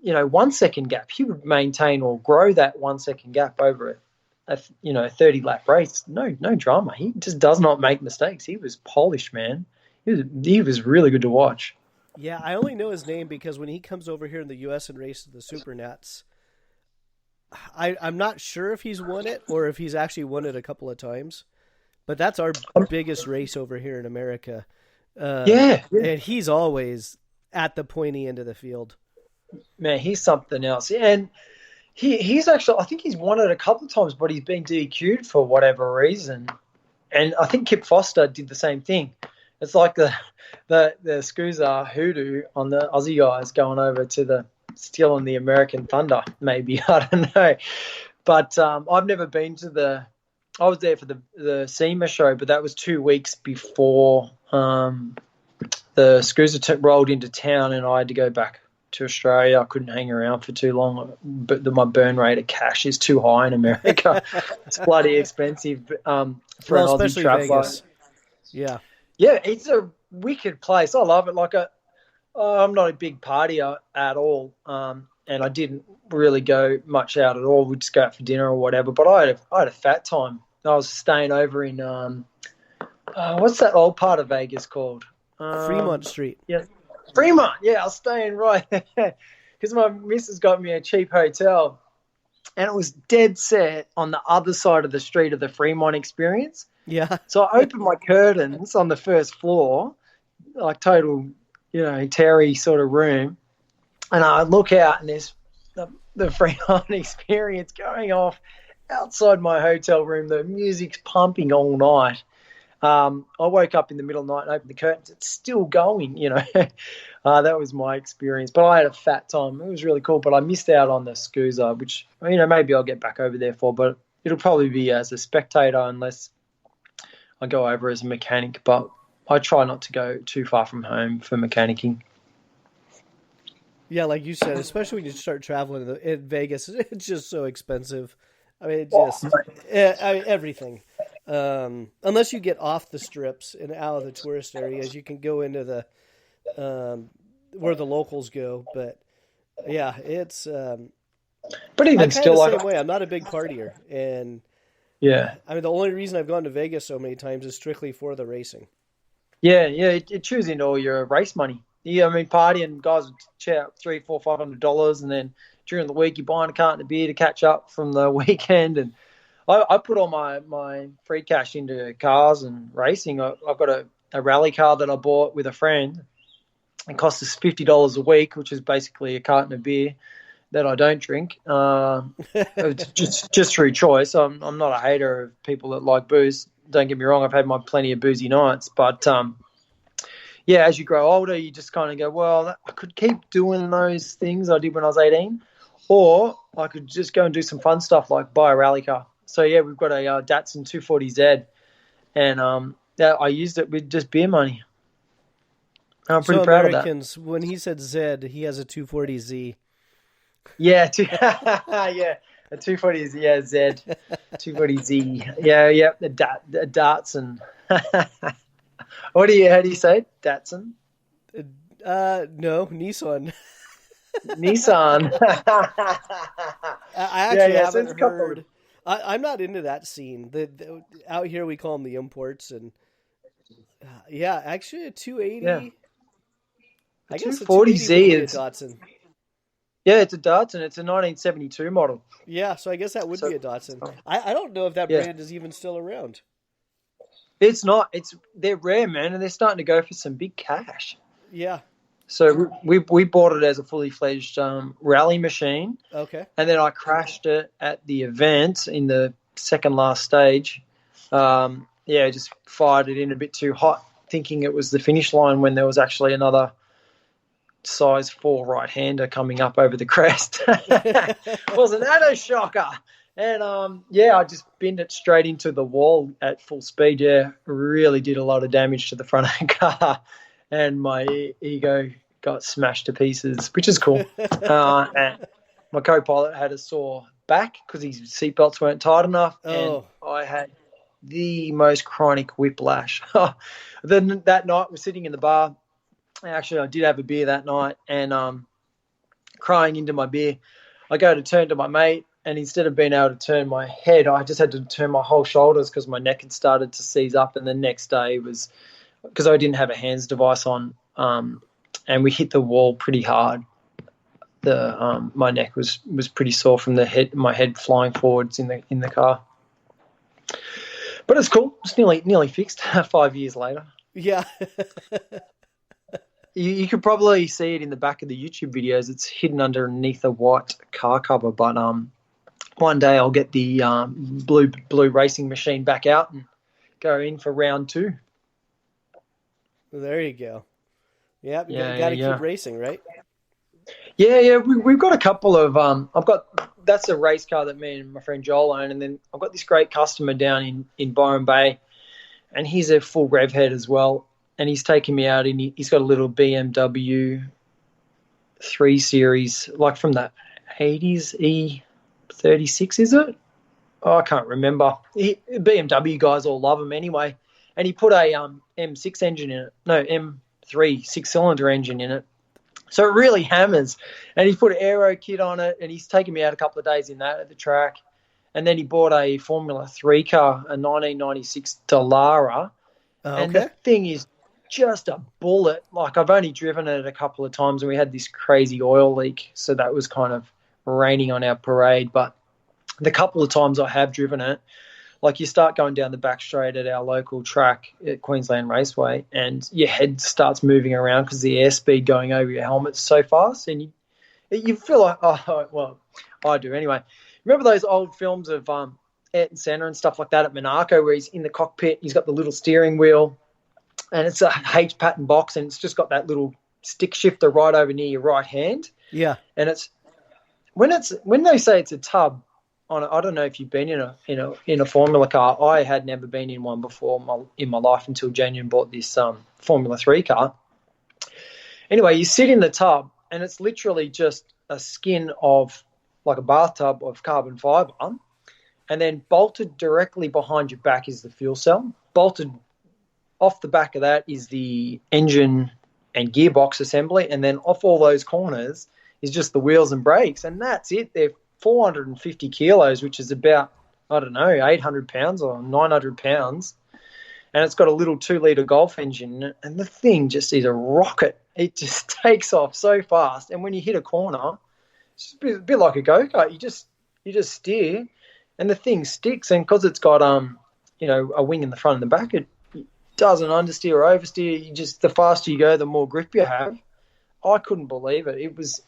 1 second gap. He would maintain or grow that 1 second gap over a 30 lap race. No drama. He just does not make mistakes. He was polished, man. He was really good to watch. Yeah, I only know his name because when he comes over here in the U.S. and races the Super Nats, I'm not sure if he's won it or if he's actually won it a couple of times. But that's our biggest race over here in America. Yeah. And he's always at the pointy end of the field. Man, he's something else. And he's actually, I think he's won it a couple of times, but he's been DQ'd for whatever reason. And I think Kip Foster did the same thing. It's like the Scoozer hoodoo on the Aussie guys going over to stealing the American Thunder, maybe. I don't know. But I've never been to I was there for the SEMA show, but that was 2 weeks before the Scoozer rolled into town, and I had to go back to Australia. I couldn't hang around for too long, but my burn rate of cash is too high in America. It's bloody expensive for an Aussie traveller. Vegas. Yeah. Yeah, it's a wicked place. I love it. I'm not a big partier at all, and I didn't really go much out at all. We'd just go out for dinner or whatever. But I had a fat time. I was staying over in what's that old part of Vegas called? Fremont Street. Yeah, Fremont. Yeah, I was staying right there because my missus got me a cheap hotel, and it was dead set on the other side of the street of the Fremont Experience. Yeah. So I opened my curtains on the first floor, like total, Terry sort of room, and I look out and there's the Fremont Experience going off outside my hotel room. The music's pumping all night. I woke up in the middle of the night and opened the curtains. It's still going, That was my experience. But I had a fat time. It was really cool. But I missed out on the Scoozer, which, maybe I'll get back over there for. But it'll probably be as a spectator unless I go over as a mechanic. But I try not to go too far from home for mechanicking. Yeah, like you said, especially when you start traveling in Vegas, it's just so expensive. I mean, everything. Unless you get off the strips and out of the tourist areas, you can go into the where the locals go. But yeah, it's. But even still, the same way. I'm not a big partier, and yeah, I mean the only reason I've gone to Vegas so many times is strictly for the racing. Yeah, it chews into all your race money. Yeah, I mean, partying guys would check out $300, $400, and then during the week you're buying a carton of beer to catch up from the weekend. And I put all my free cash into cars and racing. I've got a rally car that I bought with a friend. It cost us $50 a week, which is basically a carton of beer that I don't drink. just through choice. I'm not a hater of people that like booze. Don't get me wrong, I've had my plenty of boozy nights, but yeah, as you grow older, you just kind of go, well, I could keep doing those things I did when I was 18, or I could just go and do some fun stuff like buy a rally car. So yeah, we've got a Datsun 240Z, and I used it with just beer money. I'm pretty proud of that. When he said Z, he has a 240Z. Yeah, yeah. A 240Z, yeah, Z, 240Z, yeah, the Datsun. How do you say it? Datsun? No, Nissan. Nissan. I actually haven't heard. I'm not into that scene. Out here we call them the imports, and yeah, actually a 280. Yeah. I guess a 240Z is a Datsun. Yeah, it's a Datsun. It's a 1972 model. Yeah, so I guess that would be a Datsun. I don't know if that brand is even still around. It's not. They're rare, man, and they're starting to go for some big cash. Yeah. So we bought it as a fully fledged rally machine. Okay. And then I crashed it at the event in the second last stage. Just fired it in a bit too hot, thinking it was the finish line when there was actually another size 4 right-hander coming up over the crest. Wasn't that a shocker? And, I just binned it straight into the wall at full speed. Yeah, really did a lot of damage to the front of the car. And my ego got smashed to pieces, which is cool. And my co-pilot had a sore back because his seatbelts weren't tight enough. Oh. And I had the most chronic whiplash. Then that night we're sitting in the bar. Actually, I did have a beer that night, and crying into my beer. I go to turn to my mate, and instead of being able to turn my head, I just had to turn my whole shoulders because my neck had started to seize up. And the next day was because I didn't have a hands device on, and we hit the wall pretty hard. My neck was pretty sore from my head flying forwards in the car. But it's cool. It's nearly fixed 5 years later. Yeah. You could probably see it in the back of the YouTube videos. It's hidden underneath a white car cover. But one day I'll get the blue racing machine back out and go in for round 2. There you go. Yep, you got to keep racing, right? Yeah. We've got a couple of that's a race car that me and my friend Joel own, and then I've got this great customer down in Byron Bay, and he's a full rev head as well, and he's taking me out, and he's got a little BMW 3 Series, like from the 80s E36, is it? Oh, I can't remember. BMW guys all love him anyway, and he put a M6 engine in it. No, M3 6-cylinder engine in it. So it really hammers. And he put an aero kit on it, and he's taken me out a couple of days in that at the track. And then he bought a Formula 3 car, a 1996 Dallara. Oh, okay. And the thing is just a bullet. Like, I've only driven it a couple of times, and we had this crazy oil leak. So that was kind of raining on our parade. But the couple of times I have driven it, like, you start going down the back straight at our local track at Queensland Raceway, and your head starts moving around because the airspeed going over your helmet's so fast, and you feel like, oh, well, I do anyway. Remember those old films of Ayrton Senna and stuff like that at Monaco, where he's in the cockpit, he's got the little steering wheel, and it's a H-pattern box, and it's just got that little stick shifter right over near your right hand. Yeah. And when they say it's a tub, I don't know if you've been in a Formula car. I had never been in one before in my life until Janian bought this Formula 3 car. Anyway, you sit in the tub, and it's literally just a skin of, like a bathtub of carbon fibre, and then bolted directly behind your back is the fuel cell. Bolted off the back of that is the engine and gearbox assembly, and then off all those corners is just the wheels and brakes, and that's it. They're 450 kilos, which is about, 800 pounds or 900 pounds. And it's got a little 2-litre Golf engine in it, and the thing just is a rocket. It just takes off so fast. And when you hit a corner, it's a bit like a go-kart. You just steer, and the thing sticks. And because it's got a wing in the front and the back, it doesn't understeer or oversteer. The faster you go, the more grip you have. I couldn't believe it. It was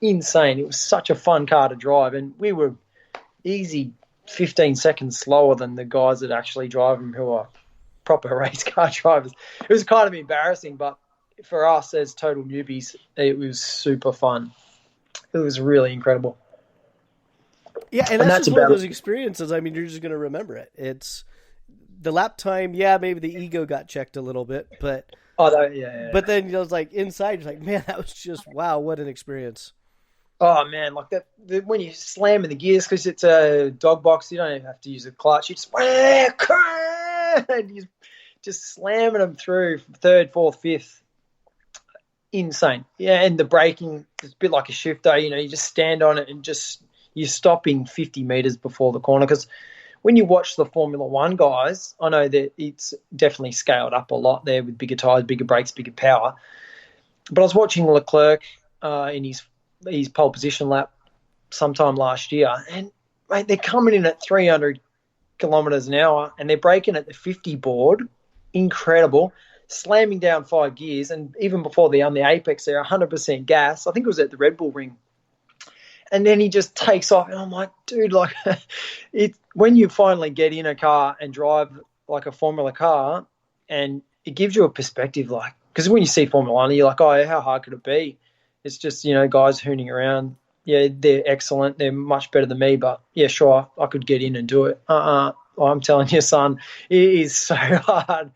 insane. It was such a fun car to drive, and we were easy 15 seconds slower than the guys that actually drive them, who are proper race car drivers. It was kind of embarrassing, but for us as total newbies, it was super fun. It was really incredible. Yeah, and that's just one of those experiences. I mean, you're just going to remember it. It's the lap time. Yeah, maybe the ego got checked a little bit, but yeah. But then it's like inside, you're like, man, that was just wow, what an experience. Oh man, like that when you slam in the gears, because it's a dog box, you don't even have to use a clutch. You just slamming them through third, fourth, fifth. Insane. Yeah, and the braking is a bit like a shifter. You just stand on it and you're stopping 50 meters before the corner. Because when you watch the Formula One guys, I know that it's definitely scaled up a lot there with bigger tires, bigger brakes, bigger power. But I was watching Leclerc in his pole position lap sometime last year, and mate, they're coming in at 300 kilometers an hour, and they're braking at the 50 board. Incredible. Slamming down 5 gears, and even before they're on the apex, they're 100% gas. I think it was at the Red Bull Ring. And then he just takes off, and I'm like, dude, like, when you finally get in a car and drive like a Formula car, and it gives you a perspective, like, because when you see Formula One, you're like, oh, how hard could it be? It's just, guys hooning around. Yeah, they're excellent. They're much better than me, but yeah, sure, I could get in and do it. I'm telling you, son, it is so hard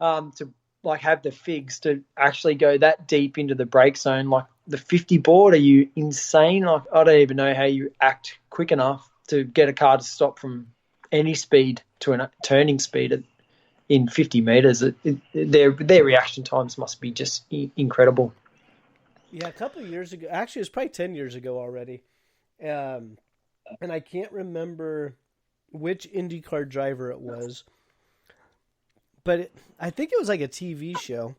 to like have the figs to actually go that deep into the brake zone. Like the 50 board, are you insane? Like, I don't even know how you act quick enough to get a car to stop from any speed to a turning speed in 50 meters. Their reaction times must be just incredible. Yeah, a couple of years ago. Actually, it's probably 10 years ago already. And I can't remember which IndyCar driver it was, but I think it was like a TV show.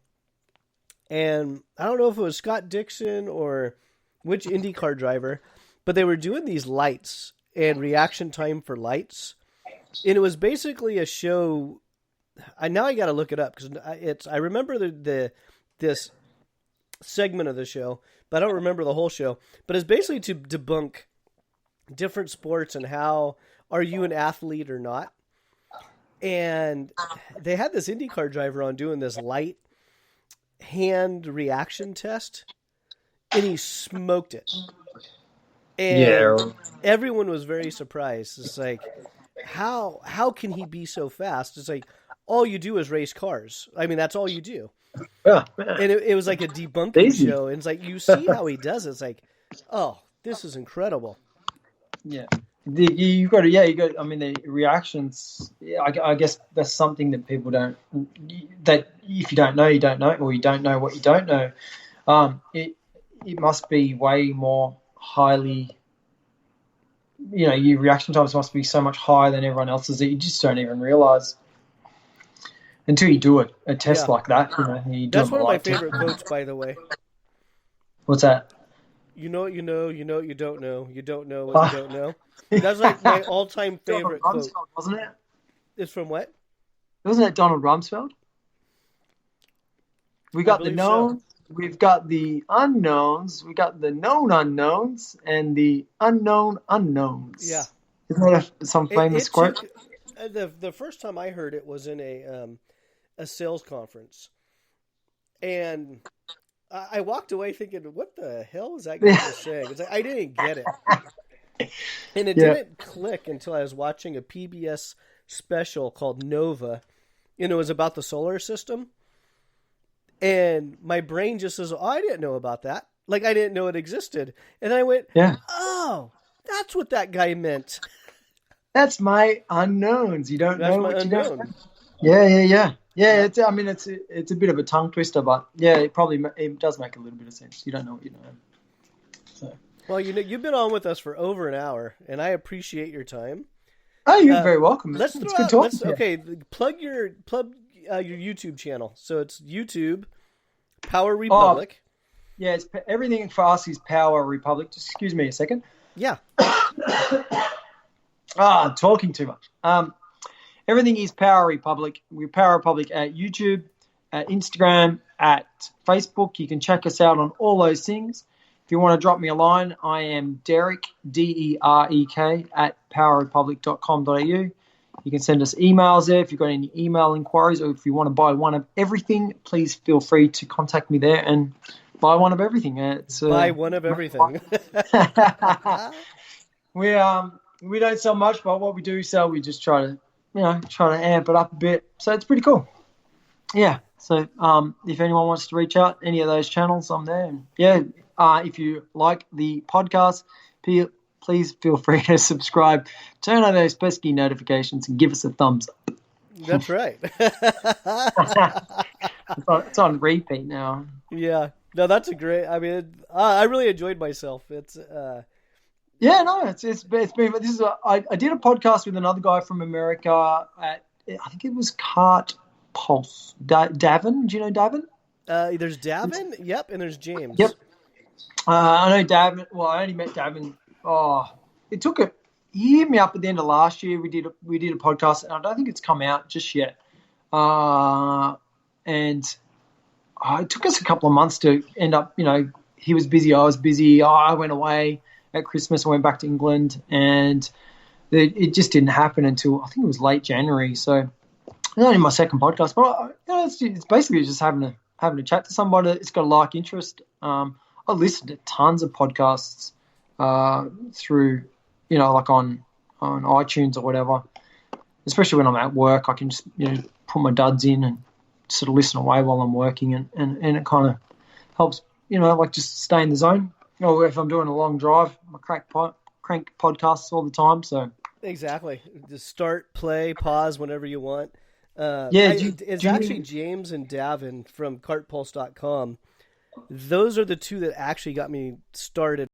And I don't know if it was Scott Dixon or which IndyCar driver, but they were doing these lights and reaction time for lights. And it was basically a show. Now I got to look it up because I remember this segment of the show, but I don't remember the whole show. But it's basically to debunk different sports and how are you an athlete or not. And they had this IndyCar driver on doing this light hand reaction test, and he smoked it. And everyone was very surprised. It's like, how can he be so fast? It's like, all you do is race cars. I mean, that's all you do. Yeah, and it was like a debunking show. And it's like, you see how he does it. It's like, oh, this is incredible. Yeah. You got. I mean, the reactions. Yeah, I guess that's something that people don't. That if you don't know, you don't know, or you don't know what you don't know. It must be way more highly. Your reaction times must be so much higher than everyone else's that you just don't even realize until you do a test like that. That's one of my favorite quotes, by the way. What's that? You know what you know, you know what you don't know, you don't know what you don't know. That's like my all-time favorite quote. Wasn't it? It's from what? Wasn't it Donald Rumsfeld? We got the known, we've got the unknowns, we got the known unknowns, and the unknown unknowns. Yeah. Isn't that some famous quote? The first time I heard it was in a sales conference. And I walked away thinking, what the hell was that guy just saying? It's like, I didn't get it. And it didn't click until I was watching a PBS special called Nova, and it was about the solar system. And my brain just says, oh, I didn't know about that. Like, I didn't know it existed. And I went, oh, that's what that guy meant. That's my unknowns. You don't know what you don't know. Yeah. Yeah. It's a bit of a tongue twister, but yeah, it does make a little bit of sense. You don't know what you know. So. Well, you've been on with us for over an hour, and I appreciate your time. Oh, you're very welcome. Let's plug your YouTube channel. So it's YouTube Power Republic. Yeah, everything for us is Power Republic. Just excuse me a second. Yeah. I'm talking too much. Everything is Power Republic. We're Power Republic at YouTube, at Instagram, at Facebook. You can check us out on all those things. If you want to drop me a line, I am Derek, DEREK, at powerrepublic.com.au. You can send us emails there if you've got any email inquiries, or if you want to buy one of everything, please feel free to contact me there and buy one of everything. Buy one of everything. We don't sell much, but what we do sell, we just try to amp it up a bit. So it's pretty cool. Yeah. So if anyone wants to reach out, any of those channels, I'm there. And if you like the podcast, please feel free to subscribe, turn on those pesky notifications, and give us a thumbs up. That's right. It's on repeat now. Yeah. No, that's a great. I mean, I really enjoyed myself. It's. Yeah, no, it's been. I did a podcast with another guy from America at, I think it was Kart Pulse. Davin, do you know Davin? There's Davin, yep, and there's James. Yep. I know Davin. Well, I only met Davin. It took he hit me up at the end of last year. We did a podcast, and I don't think it's come out just yet. And it took us a couple of months to end up. He was busy, I was busy. I went away at Christmas. I went back to England, and it just didn't happen until I think it was late January. So it's only my second podcast, but it's basically just having a chat to somebody that's got a like interest. I listen to tons of podcasts through, like on iTunes or whatever. Especially when I'm at work, I can just put my duds in and sort of listen away while I'm working, and it kind of helps, like just stay in the zone. Or if I'm doing a long drive, I crank podcasts all the time. So exactly, just start, play, pause whenever you want. It's actually James and Davin from kartpulse.com. those are the two that actually got me started